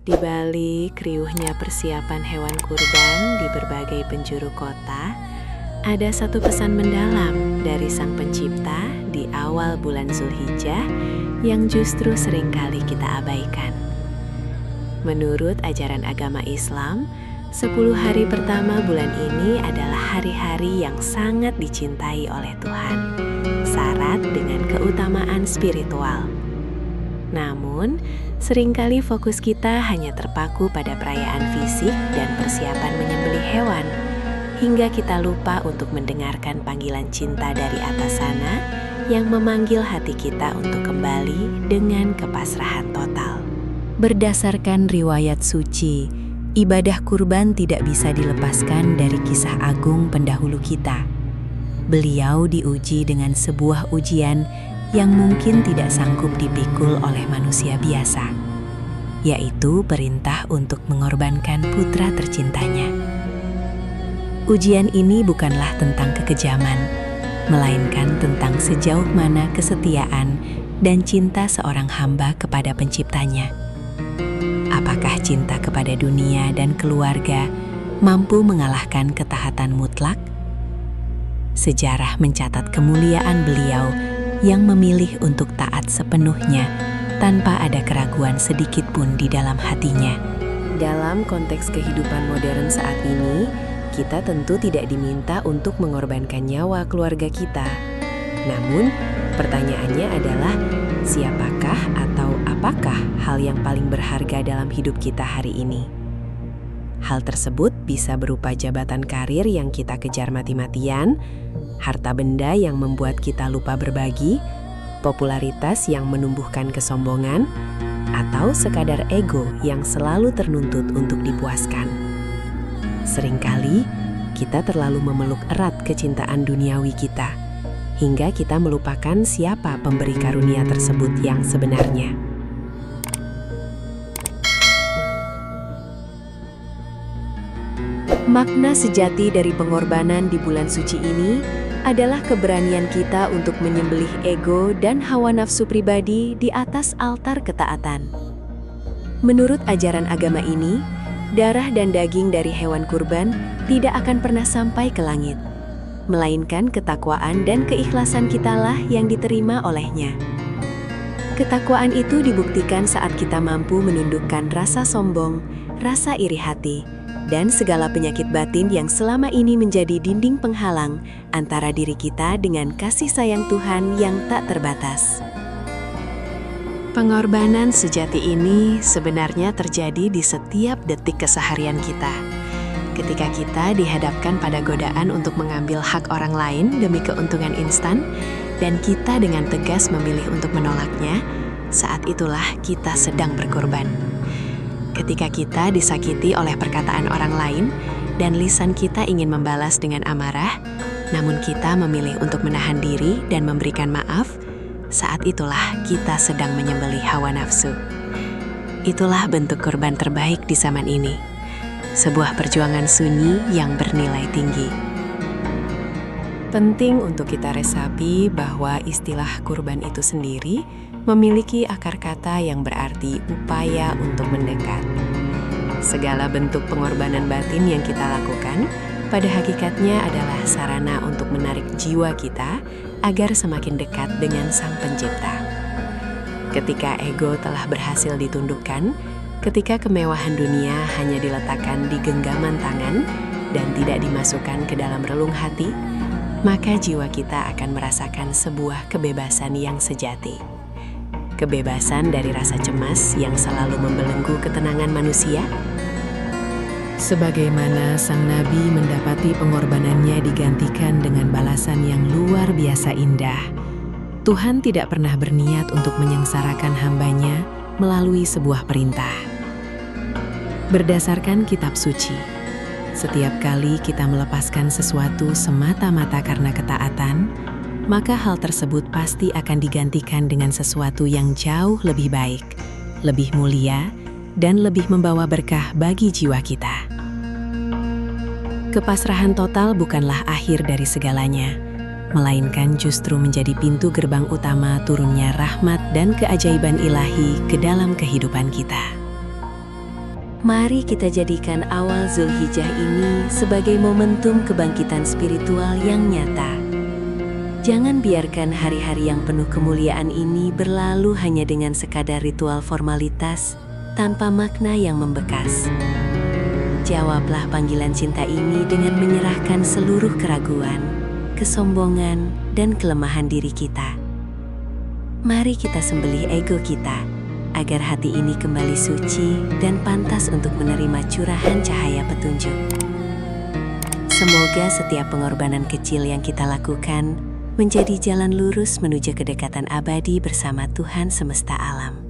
Di balik riuhnya persiapan hewan kurban di berbagai penjuru kota, ada satu pesan mendalam dari Sang Pencipta di awal bulan Zulhijjah yang justru seringkali kita abaikan. Menurut ajaran agama Islam, 10 hari pertama bulan ini adalah hari-hari yang sangat dicintai oleh Tuhan, syarat dengan keutamaan spiritual. Namun, seringkali fokus kita hanya terpaku pada perayaan fisik dan persiapan menyembelih hewan, hingga kita lupa untuk mendengarkan panggilan cinta dari atas sana yang memanggil hati kita untuk kembali dengan kepasrahan total. Berdasarkan riwayat suci, ibadah kurban tidak bisa dilepaskan dari kisah agung pendahulu kita. Beliau diuji dengan sebuah ujian yang mungkin tidak sanggup dipikul oleh manusia biasa, yaitu perintah untuk mengorbankan putra tercintanya. Ujian ini bukanlah tentang kekejaman, melainkan tentang sejauh mana kesetiaan dan cinta seorang hamba kepada penciptanya. Apakah cinta kepada dunia dan keluarga mampu mengalahkan ketaatan mutlak? Sejarah mencatat kemuliaan beliau yang memilih untuk taat sepenuhnya tanpa ada keraguan sedikit pun di dalam hatinya. Dalam konteks kehidupan modern saat ini, kita tentu tidak diminta untuk mengorbankan nyawa keluarga kita. Namun, pertanyaannya adalah siapakah atau apakah hal yang paling berharga dalam hidup kita hari ini? Hal tersebut bisa berupa jabatan karir yang kita kejar mati-matian, harta benda yang membuat kita lupa berbagi, popularitas yang menumbuhkan kesombongan, atau sekadar ego yang selalu ternuntut untuk dipuaskan. Seringkali, kita terlalu memeluk erat kecintaan duniawi kita, hingga kita melupakan siapa pemberi karunia tersebut yang sebenarnya. Makna sejati dari pengorbanan di bulan suci ini adalah keberanian kita untuk menyembelih ego dan hawa nafsu pribadi di atas altar ketaatan. Menurut ajaran agama ini, darah dan daging dari hewan kurban tidak akan pernah sampai ke langit, melainkan ketakwaan dan keikhlasan kitalah yang diterima olehnya. Ketakwaan itu dibuktikan saat kita mampu menundukkan rasa sombong, rasa iri hati, dan segala penyakit batin yang selama ini menjadi dinding penghalang antara diri kita dengan kasih sayang Tuhan yang tak terbatas. Pengorbanan sejati ini sebenarnya terjadi di setiap detik keseharian kita. Ketika kita dihadapkan pada godaan untuk mengambil hak orang lain demi keuntungan instan, dan kita dengan tegas memilih untuk menolaknya, saat itulah kita sedang berkorban. Ketika kita disakiti oleh perkataan orang lain dan lisan kita ingin membalas dengan amarah, namun kita memilih untuk menahan diri dan memberikan maaf, saat itulah kita sedang menyembelih hawa nafsu. Itulah bentuk korban terbaik di zaman ini, sebuah perjuangan sunyi yang bernilai tinggi. Penting untuk kita resapi bahwa istilah kurban itu sendiri memiliki akar kata yang berarti upaya untuk mendekat. Segala bentuk pengorbanan batin yang kita lakukan pada hakikatnya adalah sarana untuk menarik jiwa kita agar semakin dekat dengan Sang Pencipta. Ketika ego telah berhasil ditundukkan, ketika kemewahan dunia hanya diletakkan di genggaman tangan dan tidak dimasukkan ke dalam relung hati, maka jiwa kita akan merasakan sebuah kebebasan yang sejati. Kebebasan dari rasa cemas yang selalu membelenggu ketenangan manusia. Sebagaimana sang Nabi mendapati pengorbanannya digantikan dengan balasan yang luar biasa indah, Tuhan tidak pernah berniat untuk menyengsarakan hambanya melalui sebuah perintah. Berdasarkan kitab suci, setiap kali kita melepaskan sesuatu semata-mata karena ketaatan, maka hal tersebut pasti akan digantikan dengan sesuatu yang jauh lebih baik, lebih mulia, dan lebih membawa berkah bagi jiwa kita. Kepasrahan total bukanlah akhir dari segalanya, melainkan justru menjadi pintu gerbang utama turunnya rahmat dan keajaiban ilahi ke dalam kehidupan kita. Mari kita jadikan awal Zulhijjah ini sebagai momentum kebangkitan spiritual yang nyata. Jangan biarkan hari-hari yang penuh kemuliaan ini berlalu hanya dengan sekadar ritual formalitas tanpa makna yang membekas. Jawablah panggilan cinta ini dengan menyerahkan seluruh keraguan, kesombongan, dan kelemahan diri kita. Mari kita sembelih ego kita, agar hati ini kembali suci dan pantas untuk menerima curahan cahaya petunjuk. Semoga setiap pengorbanan kecil yang kita lakukan menjadi jalan lurus menuju kedekatan abadi bersama Tuhan semesta alam.